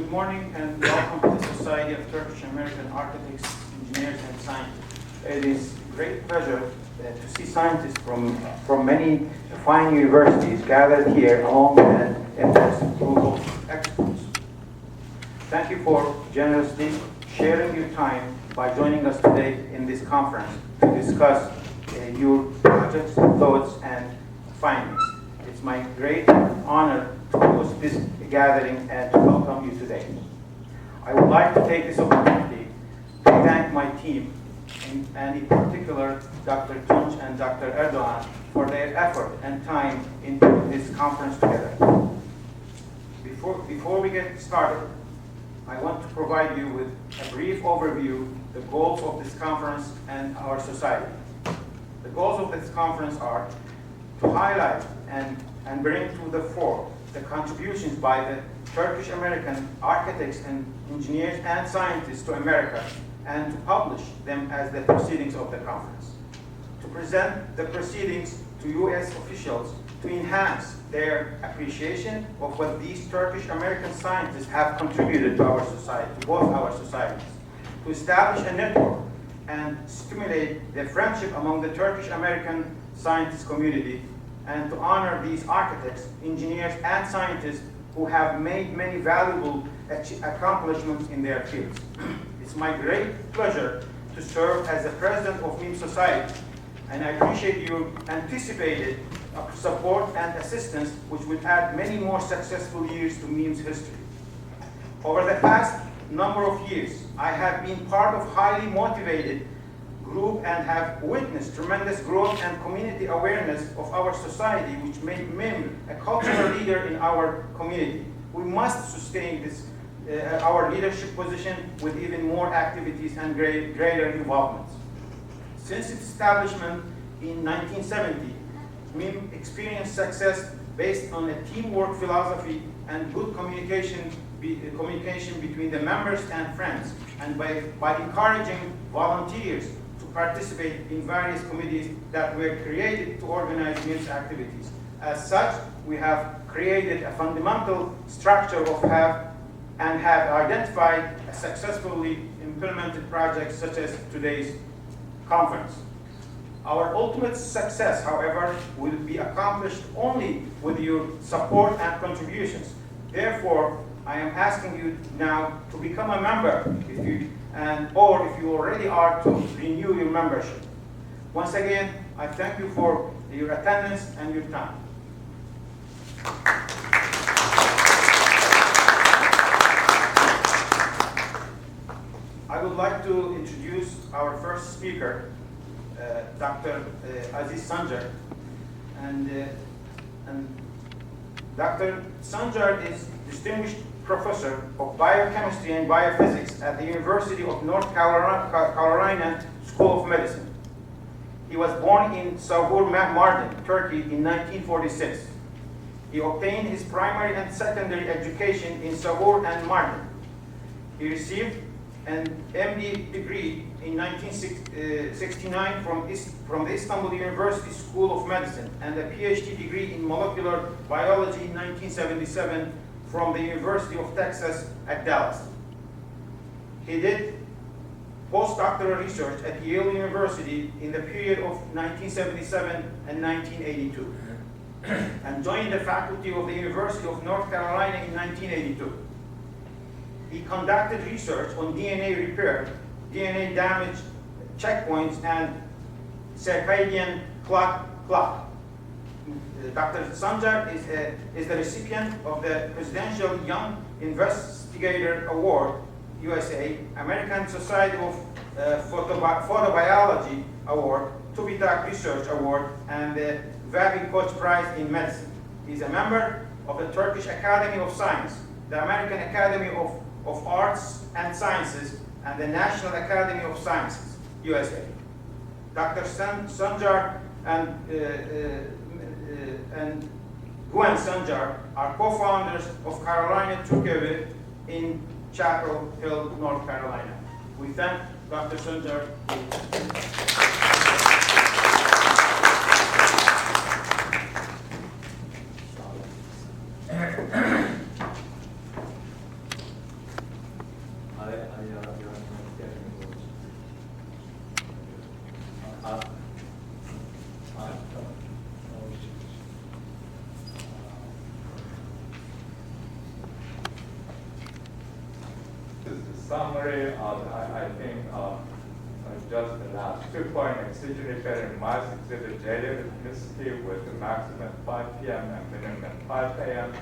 Good morning and welcome to the Society of Turkish American Architects, Engineers and Scientists. It is a great pleasure to see scientists from many fine universities gathered here along with an impressive group of experts. Thank you for generously sharing your time by joining us today in this conference to discuss your projects, thoughts, and findings. It's my great honor to host this gathering and to welcome you today. I would like to take this opportunity to thank my team, and in particular Dr. Tunç and Dr. Erdoğan, for their effort and time in putting this conference together. Before we get started, I want to provide you with a brief overview of the goals of this conference and our society. The goals of this conference are to highlight and bring to the fore the contributions by the Turkish American architects and engineers and scientists to America and to publish them as the proceedings of the conference. To present the proceedings to U.S. officials to enhance their appreciation of what these Turkish American scientists have contributed to our society, to both our societies. To establish a network and stimulate the friendship among the Turkish American scientist community, and to honor these architects, engineers, and scientists who have made many valuable accomplishments in their fields. It's my great pleasure to serve as the president of MIM Society, and I appreciate your anticipated support and assistance, which will add many more successful years to MIM's history. Over the past number of years, I have been part of highly motivated group and have witnessed tremendous growth and community awareness of our society, which made MIM a cultural leader in our community. We must sustain this, our leadership position with even more activities and greater involvement. Since its establishment in 1970, MIM experienced success based on a teamwork philosophy and good communication between the members and friends, and by encouraging volunteers to participate in various committees that were created to organize MIM's activities. As such, we have created a fundamental structure of have identified successfully implemented projects such as today's conference. Our ultimate success, however, will be accomplished only with your support and contributions. Therefore, I am asking you now to become a member, or if you already are, to renew your membership. Once again, I thank you for your attendance and your time. I would like to introduce our first speaker, Dr. Aziz Sancar. And Dr. Sancar is distinguished professor of biochemistry and biophysics at the University of North Carolina School of Medicine. He was born in Sahur, Mardin, Turkey in 1946. He obtained his primary and secondary education in Sahur and Mardin. He received an MD degree in 1969 from the Istanbul University School of Medicine and a PhD degree in molecular biology in 1977 from the University of Texas at Dallas. He did postdoctoral research at Yale University in the period of 1977 and 1982, and joined the faculty of the University of North Carolina in 1982. He conducted research on DNA repair, DNA damage checkpoints, and circadian clock. Dr. Sancar is the recipient of the Presidential Young Investigator Award, USA, American Society of Photobiology Award, TÜBİTAK Research Award, and the Vavy Koç Prize in Medicine. He is a member of the Turkish Academy of Science, the American Academy of Arts and Sciences, and the National Academy of Sciences, USA. Dr. Sancar and Gwen Sancar are co-founders of Carolina Türkevi in Chapel Hill, North Carolina. We thank Dr. Sancar. summary, I think just the last 2 points. Excision repair in mice exhibit daily rhythmicity with the maximum at 5 p.m. and minimum at 5 a.m.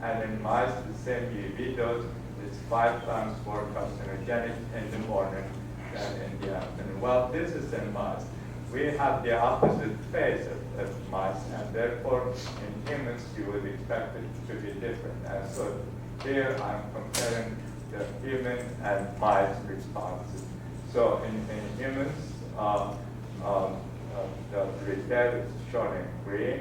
And in mice, the same UV dose is 5 times more carcinogenic in the morning than in the afternoon. Well, this is in mice. We have the opposite phase of mice, and therefore in humans you would expect it to be different. And so here I'm comparing the human and mice responses. So in humans, the repair is shown in green.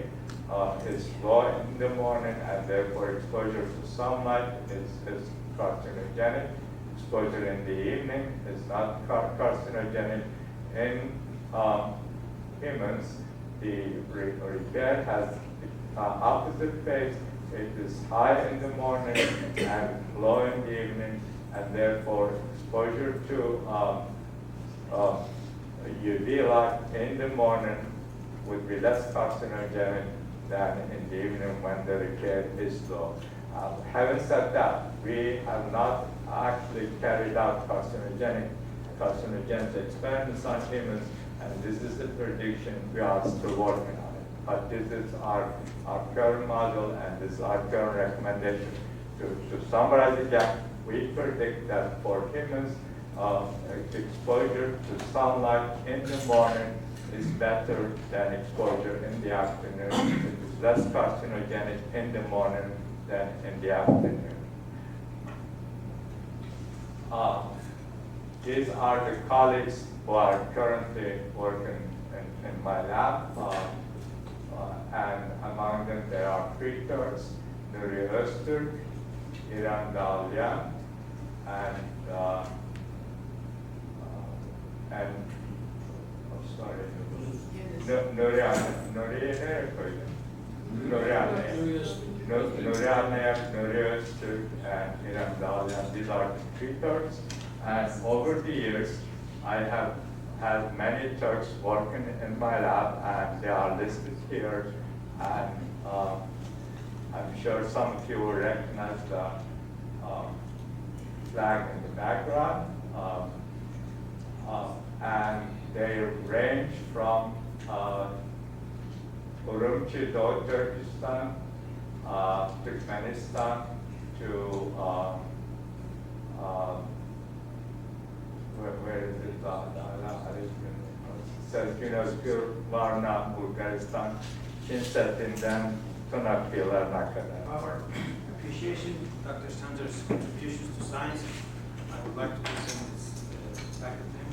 Is low in the morning, and therefore exposure to sunlight is carcinogenic. Exposure in the evening is not carcinogenic. In humans, the repair has the opposite phase. It is high in the morning and low in the evening, and therefore exposure to UV light in the morning would be less carcinogenic than in the evening when the repair is low. Having said that, we have not actually carried out carcinogenic experiments on humans, and this is the prediction. We are still working on it. But this is our current model, and this is our current recommendation. To summarize again, we predict that for humans, exposure to sunlight in the morning is better than exposure in the afternoon. It is less carcinogenic in the morning than in the afternoon. These are the colleagues who are currently working in my lab, and among them there are 3 Turks, Nuri Öztürk, İrem Dalyan, and Nuri Öztürk, and İrem Dalyan. These are the 3 Turks. And over the years, I have had many Turks working in my lab, and they are listed here. And I'm sure some of you will recognize the flag in the background. And they range from Urumqi, Doğu Turkestan, Turkmenistan, to where is it? Selçuklu, Varna, Bulgaristan, Çin Seddi'nden Tırnaklılarına kadar. Our appreciation, Dr. Sancar's contributions to science. I would like to present this back to him.